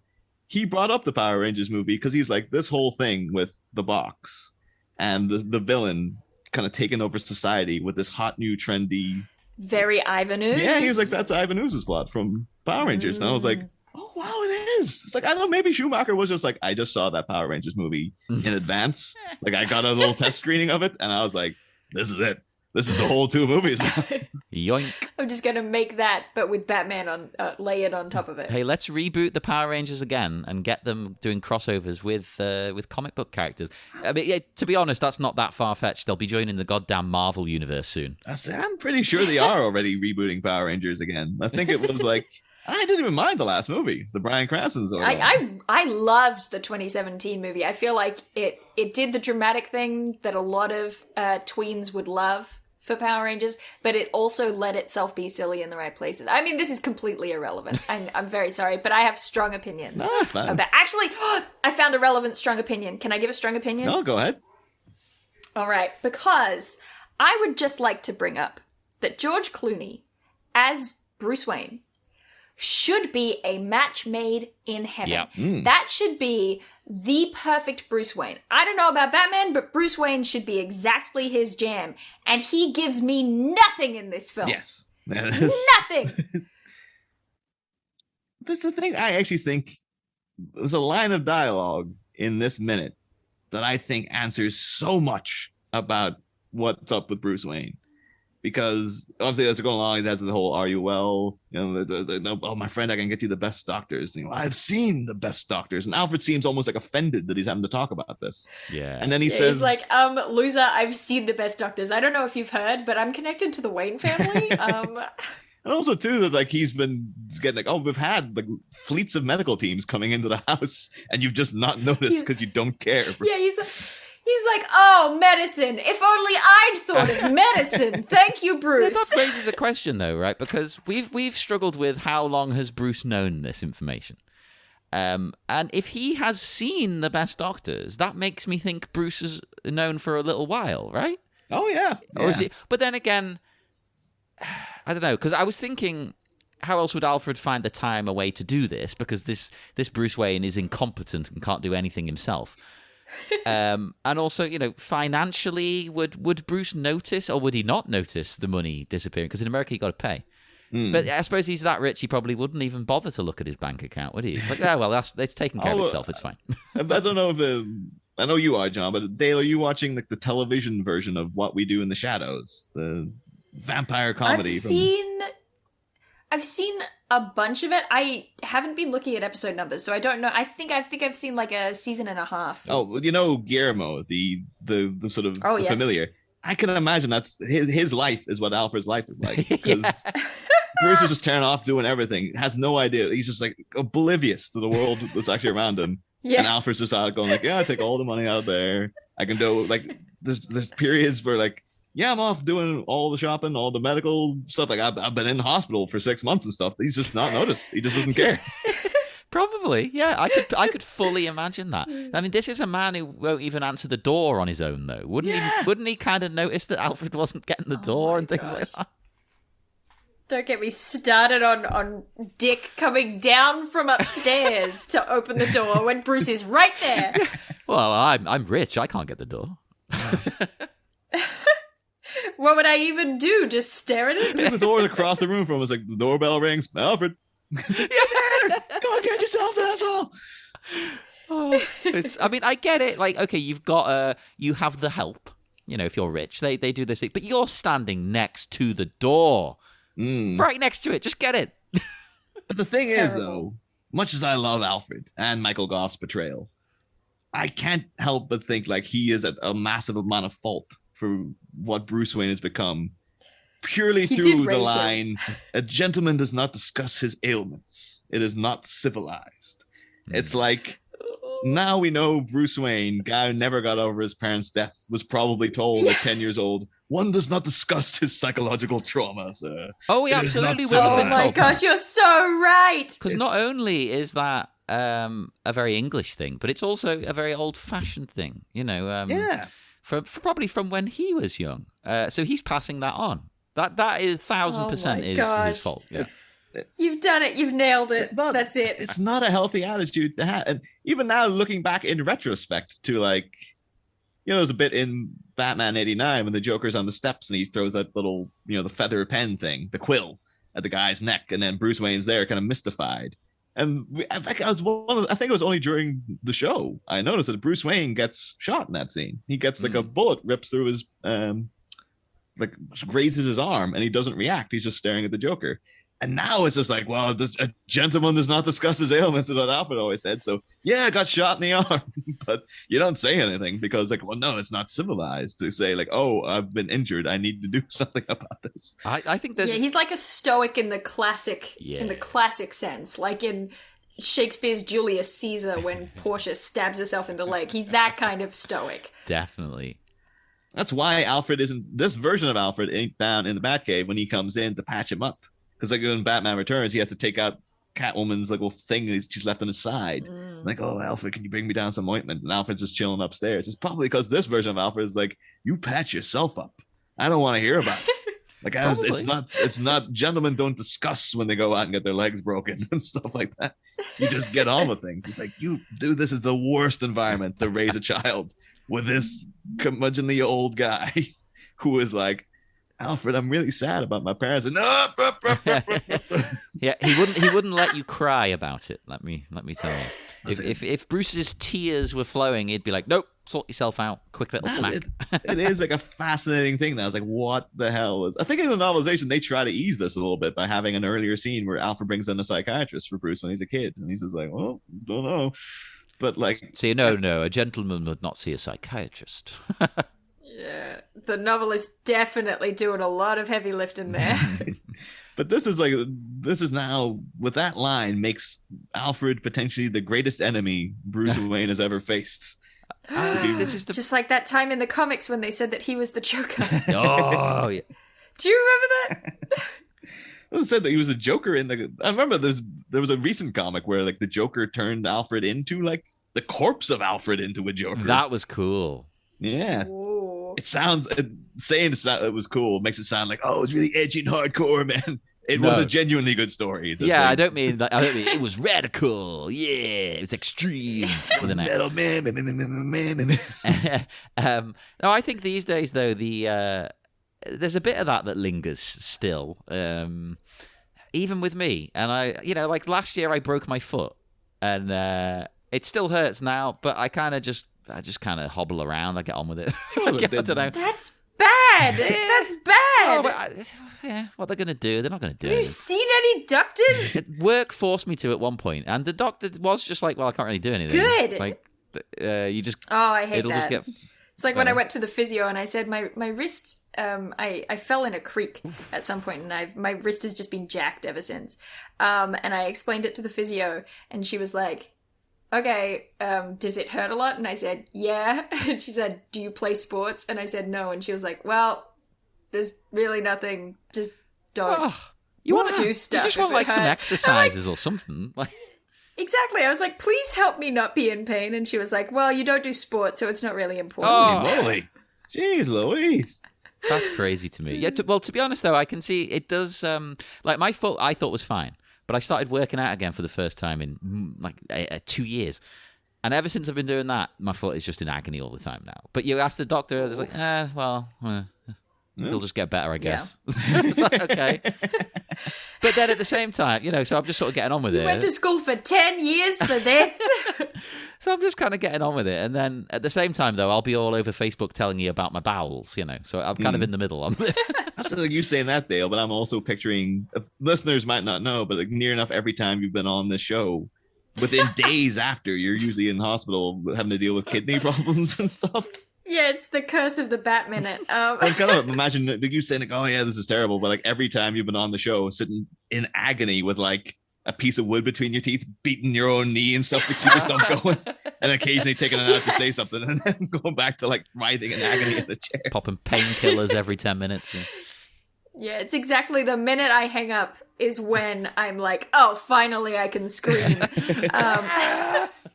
he brought up the Power Rangers movie because he's like, this whole thing with the box and the villain kind of taking over society with this hot new trendy... Very Ivan Ooze. Yeah, he was like, that's Ivan Ooze's plot from Power Rangers. And I was like, oh, wow, it is. It's like, I don't know, maybe Schumacher was just like, I just saw that Power Rangers movie in advance. Like, I got a little test screening of it, and I was like, this is it. This is the whole 2 movies now. Yoink. I'm just going to make that, but with Batman on layered on top of it. Hey, let's reboot the Power Rangers again and get them doing crossovers with comic book characters. I mean, yeah, to be honest, that's not that far-fetched. They'll be joining the goddamn Marvel universe soon. I'm pretty sure they are already rebooting Power Rangers again. I think it was like... I didn't even mind the last movie, the Bryan Cranston's one. I loved the 2017 movie. I feel like it did the dramatic thing that a lot of tweens would love for Power Rangers, but it also let itself be silly in the right places. I mean, this is completely irrelevant. I'm very sorry, but I have strong opinions. No, that's fine. Actually, I found a relevant strong opinion. Can I give a strong opinion? No, go ahead. All right, because I would just like to bring up that George Clooney as Bruce Wayne should be a match made in heaven. Yep. That should be the perfect Bruce Wayne. I don't know about Batman, but Bruce Wayne should be exactly his jam. And he gives me nothing in this film. Yes. Nothing. That's the thing. I actually think there's a line of dialogue in this minute that I think answers so much about what's up with Bruce Wayne. Because obviously, as they're going along, he has the whole "Are you well?" You know, oh, my friend, I can get you the best doctors. You know, I've seen the best doctors, and Alfred seems almost like offended that he's having to talk about this. Yeah, and then he says, "He's like, loser, I've seen the best doctors. I don't know if you've heard, but I'm connected to the Wayne family." And also too that like he's been getting like, oh, we've had like fleets of medical teams coming into the house, and you've just not noticed because you don't care. Yeah, He's like, oh, medicine. If only I'd thought of medicine. Thank you, Bruce. That raises a question, though, right? Because we've struggled with how long has Bruce known this information. And if he has seen the best doctors, that makes me think Bruce is known for a little while, right? Oh, yeah. Or is he? But then again, I don't know, because I was thinking, how else would Alfred find the time a way to do this? Because this Bruce Wayne is incompetent and can't do anything himself. And also, you know, financially, would Bruce notice or would he not notice the money disappearing? Because in America, you got to pay. But I suppose he's that rich, he probably wouldn't even bother to look at his bank account, would he? It's like, oh, well, it's taken care of itself. It's fine. I don't know if I know you are, John, but Dale, are you watching like the television version of What We Do in the Shadows, the vampire comedy? I've seen a bunch of it. I haven't been looking at episode numbers, so I don't know. I think I've seen like a season and a half. Oh, well, you know Guillermo, the sort of yes. familiar. I can imagine that's his life is what Alfred's life is like. Because Bruce is just tearing off doing everything, has no idea. He's just like oblivious to the world that's actually around him. Yeah. And Alfred's just out going like, yeah, I take all the money out there. I can do like there's periods where like, yeah, I'm off doing all the shopping, all the medical stuff. Like I've been in the hospital for 6 months and stuff. He's just not noticed. He just doesn't care. Probably, yeah. I could fully imagine that. I mean, this is a man who won't even answer the door on his own, though. Wouldn't he kind of notice that Alfred wasn't getting the door and things like that? Don't get me started on Dick coming down from upstairs to open the door when Bruce is right there. Well, I'm rich. I can't get the door. What would I even do? Just stare at it? The door across the room from us, like the doorbell rings. Alfred, go and get yourself, asshole. I mean, I get it. Like, okay, you have the help. You know, if you're rich, they do this thing, but you're standing next to the door, right next to it. Just get it. But the thing is, though, much as I love Alfred and Michael Gough's portrayal, I can't help but think like he is at a massive amount of fault for what Bruce Wayne has become. purely He through did the raise him. line, a gentleman does not discuss his ailments. It is not civilized. It's like, now we know Bruce Wayne, guy who never got over his parents' death, was probably told at 10 years old, one does not discuss his psychological trauma, sir. Oh, he It is not absolutely would have Oh been civilized. my told gosh, you're so right. Because not only is that a very English thing, but it's also a very old-fashioned thing. Yeah. Probably from when he was young. So he's passing that on. That is 1,000% is gosh. his fault. Yeah. You've done it. You've nailed it. It's not, That's it. It's not a healthy attitude to have. And even now, looking back in retrospect to like, there's a bit in Batman 89 when the Joker's on the steps and he throws that little, the feather pen thing, the quill at the guy's neck. And then Bruce Wayne's there kind of mystified. And I think it was only during the show I noticed that Bruce Wayne gets shot in that scene. He gets like a bullet rips through his, grazes his arm and he doesn't react. He's just staring at the Joker. And now it's just like, well, a gentleman does not discuss his ailments, is what Alfred always said. So, yeah, I got shot in the arm, but you don't say anything because, like, well, no, it's not civilized to say, like, oh, I've been injured. I need to do something about this. I think there's... Yeah, he's like a stoic in the classic sense, like in Shakespeare's Julius Caesar when Portia stabs herself in the leg. He's that kind of stoic. Definitely. That's why Alfred isn't, this version of Alfred ain't down in the Batcave when he comes in to patch him up. Because like when Batman Returns, he has to take out Catwoman's like little thing that she's left on his side. Like, oh, Alfred, can you bring me down some ointment? And Alfred's just chilling upstairs. It's probably because this version of Alfred is like, you patch yourself up. I don't want to hear about it. Like, it's not gentlemen don't discuss when they go out and get their legs broken and stuff like that. You just get on with things. It's like, dude, this is the worst environment to raise a child with this curmudgeonly old guy who is like, Alfred, I'm really sad about my parents. And yeah, he wouldn't let you cry about it. Let me tell you. If Bruce's tears were flowing, he'd be like, nope, sort yourself out. Quick little smack. It is like a fascinating thing. I was like, what the hell is? I think in the novelization they try to ease this a little bit by having an earlier scene where Alfred brings in a psychiatrist for Bruce when he's a kid, and he's just like, well, don't know, but like, see, no, a gentleman would not see a psychiatrist. Yeah, the novelist definitely doing a lot of heavy lifting there. But this is now with that line makes Alfred potentially the greatest enemy Bruce Wayne has ever faced. This is just like that time in the comics when they said that he was the Joker. Oh, yeah. Do you remember that? It said that he was a Joker in the. I remember there was a recent comic where like the Joker turned Alfred into like the corpse of Alfred into a Joker. That was cool. Yeah. Ooh. It sounds saying it was cool makes it sound like, oh, it's really edgy and hardcore, man. It was a genuinely good story. Yeah, I don't mean that. I don't mean it was radical. Yeah, it was extreme, wasn't it? Metal man. No, I think these days though there's a bit of that lingers still, even with me. And I, like last year I broke my foot, and it still hurts now, but I just kind of hobble around. I get on with it. I don't know. That's bad. That's bad. Oh, but what they're going to do? They're not going to do Have you it. seen any doctors? Work forced me to at one point, and the doctor was just like, well, I can't really do anything. Good. Like, you just... Oh, I hate it'll that. just get... It's like when I went to the physio and I said my wrist, I fell in a creek at some point and my wrist has just been jacked ever since. And I explained it to the physio and she was like, okay, does it hurt a lot? And I said, yeah. And she said, do you play sports? And I said, no. And she was like, well, there's really nothing. Just don't. Oh, you want to do stuff. You just if want it like some hurts. exercises or something. Like, exactly. I was like, please help me not be in pain. And she was like, well, you don't do sports, so it's not really important. Oh. Holy moly. Jeez Louise. that's crazy to me. Yeah. Well, to be honest though, I can see it does. Like my foot, I thought was fine, but I started working out again for the first time in 2 years. And ever since I've been doing that, my foot is just in agony all the time now. But you ask the doctor, it's like, it'll just get better, I guess. Yeah. It's like, okay. But then at the same time, so I'm just sort of getting on with it. Went to school for 10 years for this. So I'm just kind of getting on with it. And then at the same time, though, I'll be all over Facebook telling you about my bowels, So I'm kind of in the middle on it. Absolutely, like you saying that, Dale, but I'm also picturing, listeners might not know, but like near enough every time you've been on this show, within days after, you're usually in the hospital having to deal with kidney problems and stuff. Yeah, it's the curse of the Bat Minute. I kind of imagine you saying like, "Oh yeah, this is terrible," but like every time you've been on the show, sitting in agony with like a piece of wood between your teeth, beating your own knee and stuff to keep yourself going, and occasionally taking it out to say something, and then going back to like writhing in agony in the chair, popping painkillers every 10 minutes. Yeah, it's exactly the minute I hang up is when I'm like, oh, finally I can scream.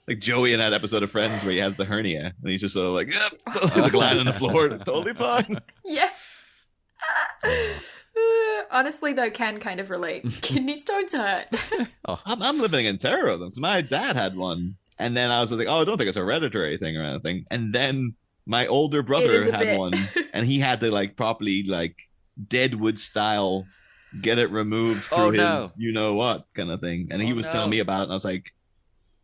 Like Joey in that episode of Friends where he has the hernia and he's just sort of like, yep, like lying on the floor, totally fine. Yeah. Honestly, though, can kind of relate. Kidney stones hurt. I'm living in terror of them because my dad had one. And then I was like, oh, I don't think it's a hereditary thing or anything. And then my older brother had one and he had to like properly like Deadwood style get it removed through his you know what kind of thing. And he was telling me about it and I was like,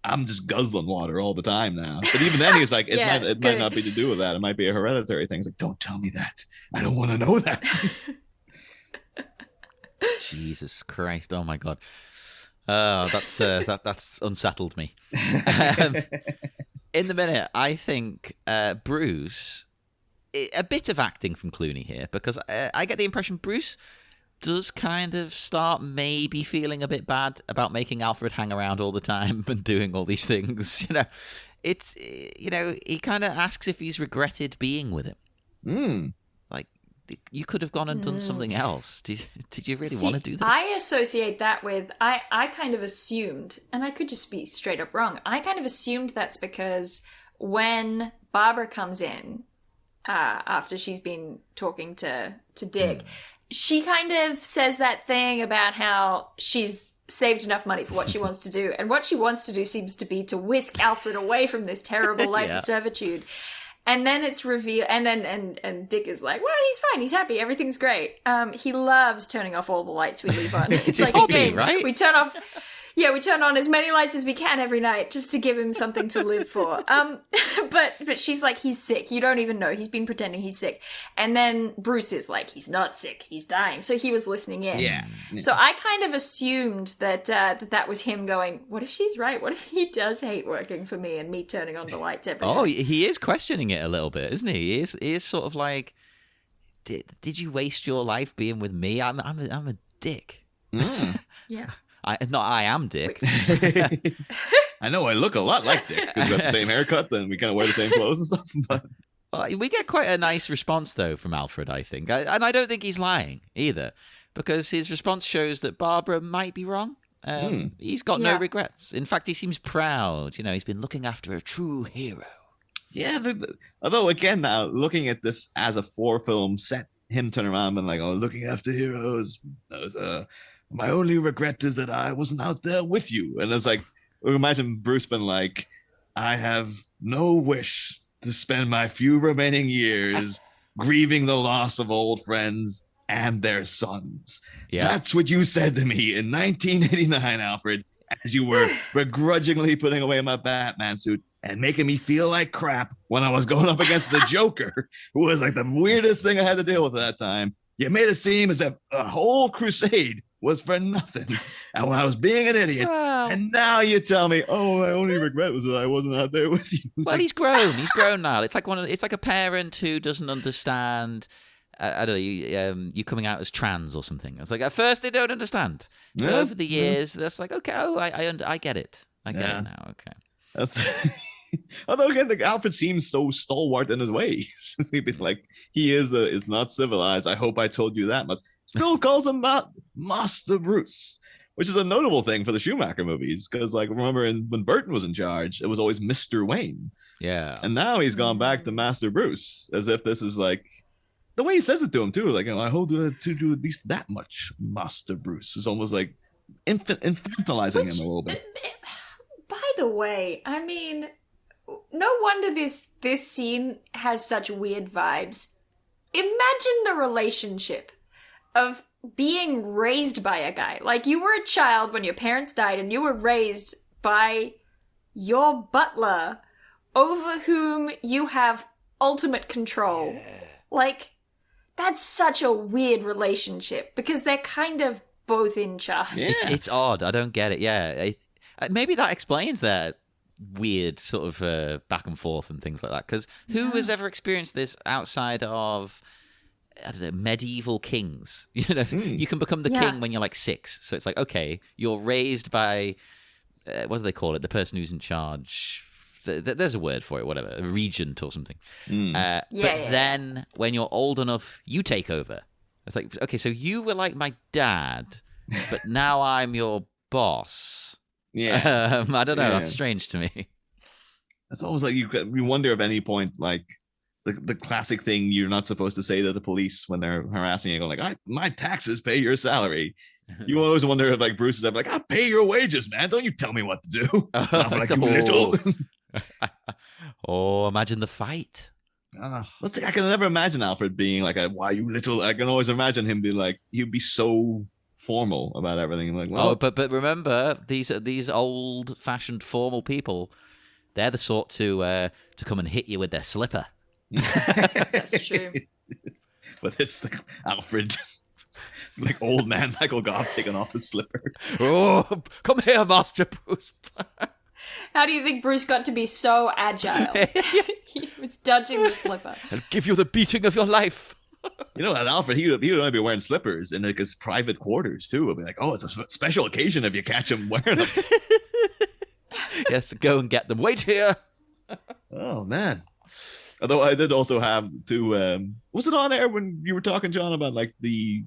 I'm just guzzling water all the time now. But even then he was like, it might not be to do with that. It might be a hereditary thing. He's like, don't tell me that. I don't want to know that. Jesus Christ. Oh my God. That's unsettled me. In the minute, I think Bruce, a bit of acting from Clooney here, because I get the impression Bruce does kind of start maybe feeling a bit bad about making Alfred hang around all the time and doing all these things. You know, it's, you know, he kind of asks if he's regretted being with him. Like, you could have gone and done something else. Did you really want to do this? I associate that with, I kind of assumed, and I could just be straight up wrong, I kind of assumed that's because when Barbara comes in, after she's been talking to Dick, she kind of says that thing about how she's saved enough money for what she wants to do. And what she wants to do seems to be to whisk Alfred away from this terrible life of servitude. And then it's revealed, and then and Dick is like, well, he's fine, he's happy, everything's great. He loves turning off all the lights we leave on. It's like hobby, a game, right? We turn off... Yeah, we turn on as many lights as we can every night just to give him something to live for. But she's like, he's sick. You don't even know. He's been pretending he's sick. And then Bruce is like, he's not sick. He's dying. So he was listening in. Yeah. So I kind of assumed that that was him going, what if she's right? What if he does hate working for me and me turning on the lights every night? Oh, he is questioning it a little bit, isn't he? He is sort of like, did you waste your life being with me? I'm a dick. Yeah. I am Dick. I know I look a lot like Dick because we got the same haircut and we kind of wear the same clothes and stuff. But we get quite a nice response though from Alfred, I think, and I don't think he's lying either, because his response shows that Barbara might be wrong. He's got no regrets. In fact, he seems proud. You know, he's been looking after a true hero. Yeah, although again now looking at this as a 4-film set, him turning around and like, oh, looking after heroes. That was my only regret is that I wasn't out there with you. And it's like, imagine Bruce been like, I have no wish to spend my few remaining years grieving the loss of old friends and their sons. Yeah. That's what you said to me in 1989, Alfred, as you were begrudgingly putting away my Batman suit and making me feel like crap when I was going up against the Joker, who was like the weirdest thing I had to deal with at that time. You made it seem as if a whole crusade was for nothing. And when I was being an idiot, and now you tell me, oh, my only regret was that I wasn't out there with you. Well, he's grown. He's grown now. It's like it's like a parent who doesn't understand. I don't know, you coming out as trans or something. It's like at first they don't understand. But over the years, that's like, okay, I get it. I get it now. Okay. That's. Although again, Alfred seems so stalwart in his ways. He'd be like, he is not civilized. I hope I told you that much. Still calls him Master Bruce, which is a notable thing for the Schumacher movies. Because like, remember when Burton was in charge, it was always Mr. Wayne. Yeah. And now he's gone back to Master Bruce, as if this is like the way he says it to him too. Like, I hope to do at least that much, Master Bruce. It's almost like infantilizing him a little bit. By the way, I mean, no wonder this scene has such weird vibes. Imagine the relationship of being raised by a guy. Like, you were a child when your parents died and you were raised by your butler over whom you have ultimate control. Like, that's such a weird relationship because they're kind of both in charge. It's odd. I don't get it. Yeah. Maybe that explains that weird sort of back and forth and things like that. Because who has ever experienced this outside of, I don't know, medieval kings? You know, you can become the king when you're like 6. So it's like, okay, you're raised by, what do they call it? The person who's in charge. There's a word for it, whatever, a regent or something. But then when you're old enough, you take over. It's like, okay, so you were like my dad, but now I'm your boss. Yeah. I don't know. That's strange to me. It's almost like you wonder at any point, like the classic thing you're not supposed to say to the police when they're harassing you, going like, my taxes pay your salary. You always wonder if like Bruce is like, I pay your wages, man. Don't you tell me what to do. I'm like, you little. Oh, imagine the fight. I can never imagine Alfred being like, why you little. I can always imagine him be like, he'd be so formal about everything. I'm like, well, but remember, these old-fashioned formal people, they're the sort to come and hit you with their slipper. That's true. But it's like Alfred, like old man Michael Goff taking off his slipper. Oh, come here, Master Bruce. How do you think Bruce got to be so agile? He was dodging the slipper. I'll give you the beating of your life. You know, and Alfred, he would only be wearing slippers in like his private quarters too. He'll be like, oh, it's a special occasion if you catch him wearing them. He has to go and get them. Wait here. Oh man. Although I did also have to, was it on air when you were talking, John, about like the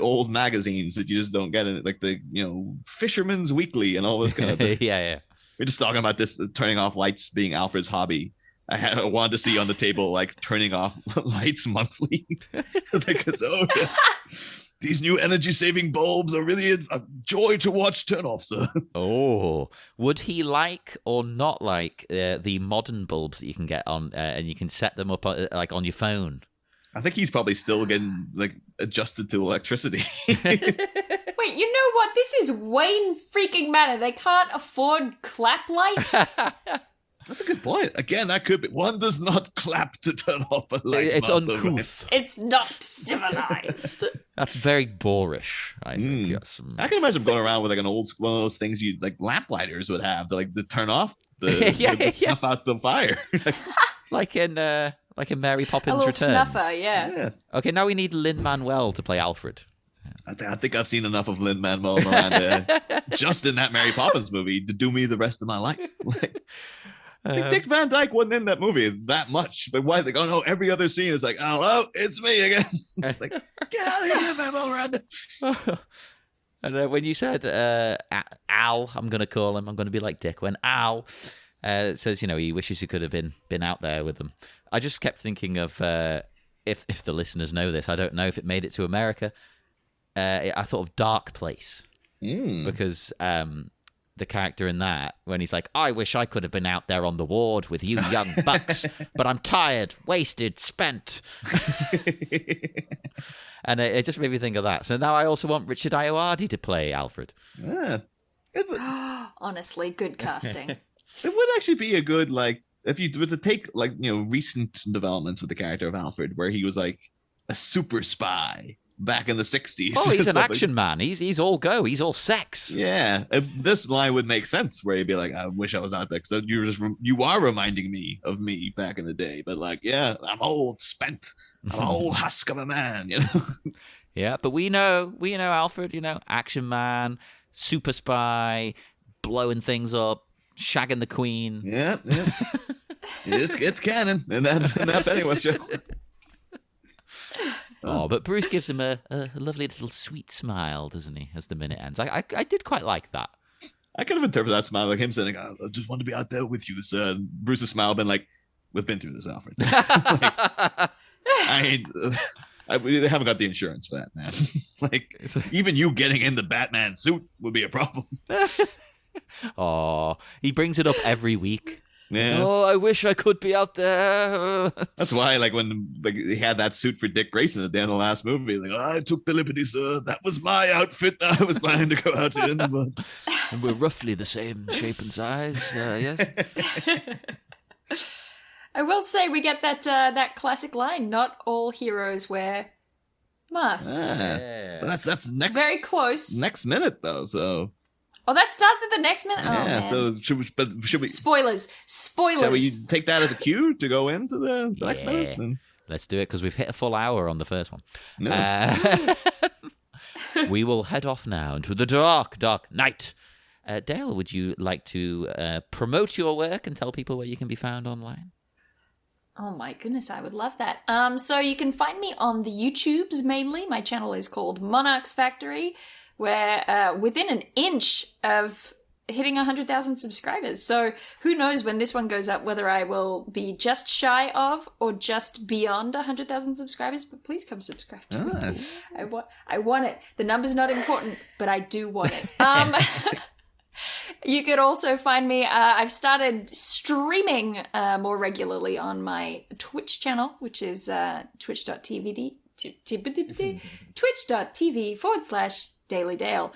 old magazines that you just don't get in it, like the, Fisherman's Weekly and all this kind of thing. Yeah. We're just talking about this turning off lights being Alfred's hobby. I wanted to see on the table like turning off lights monthly. These new energy saving bulbs are really a joy to watch turn off, sir. Oh, would he like or not like the modern bulbs that you can get on and you can set them up like on your phone? I think he's probably still getting like adjusted to electricity. Wait, you know what? This is Wayne freaking Manor. They can't afford clap lights. That's a good point. Again, that could be. One does not clap to turn off a light. It's uncouth. It's not civilized. That's very boorish, I think. Yes. I can imagine going around with like one of those things you like lamp lighters would have to turn off the snuff out the fire. like in Mary Poppins a Returns. Snuffer, yeah. Okay, now we need Lin-Manuel to play Alfred. I think I've seen enough of Lin-Manuel Miranda just in that Mary Poppins movie to do me the rest of my life. I think Dick Van Dyke wasn't in that movie that much, but why they go? No, every other scene is like, hello, it's me again. Like, get out of here, Lin-Manuel Miranda. And when you said Al, I'm going to call him. I'm going to be like Dick. When Al says, he wishes he could have been out there with them. I just kept thinking of if the listeners know this, I don't know if it made it to America. I thought of Dark Place because the character in that, when he's like, I wish I could have been out there on the ward with you young bucks, but I'm tired, wasted, spent. And it just made me think of that. So now I also want Richard Ayoade to play Alfred. Yeah. Honestly, good casting. It would actually be a good, like, if you were to take, like, recent developments with the character of Alfred, where he was like a super spy back in the 60s. Oh, he's an action man. He's all go. He's all sex. Yeah. This line would make sense where he'd be like, I wish I was out there because you are reminding me of me back in the day. But like, yeah, I'm old, spent. I'm an old husk of a man, Yeah, but we know Alfred, action man, super spy, blowing things up, shagging the queen. Yeah. It's canon in that Pennyworth show. Oh, but Bruce gives him a lovely little sweet smile, doesn't he, as the minute ends? I did quite like that. I kind of interpret that smile like him saying, I just want to be out there with you, sir. And Bruce's smile been like, we've been through this, Alfred. We haven't got the insurance for that, man. Like, even you getting in the Batman suit would be a problem. Oh, he brings it up every week. Yeah. Oh, I wish I could be out there. That's why, like, when he had that suit for Dick Grayson at the end of the last movie, like, I took the liberty, sir. That was my outfit that I was planning to go out in. But... And we're roughly the same shape and size, yes. I will say we get that classic line, not all heroes wear masks. But that's next. Very close. Next minute, though, so... Oh, that starts at the next minute? Oh, Yeah, man. so should we... Spoilers. Shall we take that as a cue to go into the next minute? And... Let's do it, because we've hit a full hour on the first one. No. We will head off now into the dark, dark night. Dael, would you like to promote your work and tell people where you can be found online? Oh my goodness, I would love that. So you can find me on the YouTubes mainly. My channel is called Monarch's Factory, where within an inch of hitting 100,000 subscribers. So who knows when this one goes up, whether I will be just shy of or just beyond 100,000 subscribers. But please come subscribe to me. I want it. The number's not important, but I do want it. You could also find me, I've started streaming more regularly on my Twitch channel, which is twitch.tv/Daily Dael.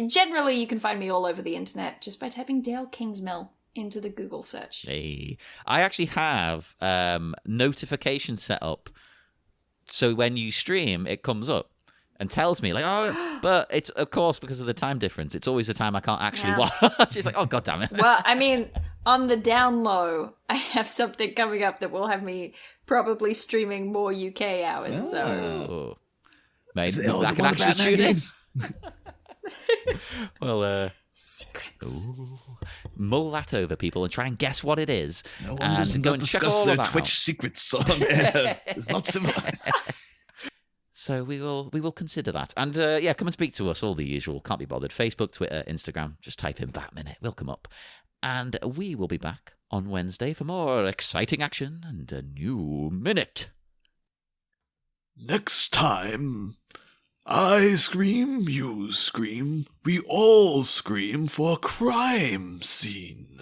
Generally, you can find me all over the internet just by typing Dael Kingsmill into the Google search. Hey, I actually have notifications set up, so when you stream, it comes up and tells me, like, oh, but it's, of course, because of the time difference, it's always a time I can't actually watch. It's like, oh, God damn it. Well, I mean, on the down low, I have something coming up that will have me probably streaming more UK hours. So, mate, I I can actually tune in. games. Well, secrets. mull that over, people, and try and guess what it is. No one and does go not and check discuss all their of that Twitch out. secrets on air. It's not civilized. So we will consider that. And yeah, come and speak to us, all the usual. Can't be bothered. Facebook, Twitter, Instagram. Just type in Bat Minute. We'll come up. And we will be back on Wednesday for more exciting action and a new minute. Next time, I scream, you scream, we all scream for crime scene.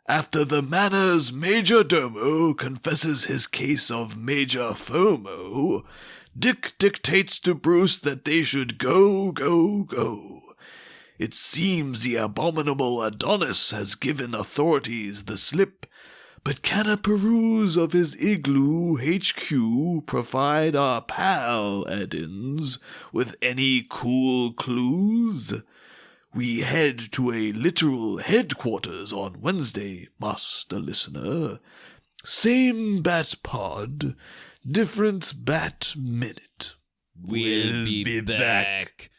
After the manor's major domo confesses his case of major FOMO, Dick dictates to Bruce that they should go, go, go. It seems the abominable Adonis has given authorities the slip, but can a peruse of his igloo HQ provide our pal Edins with any cool clues? We head to a literal headquarters on Wednesday, master listener. Same bat pod, different bat minute. We'll be back.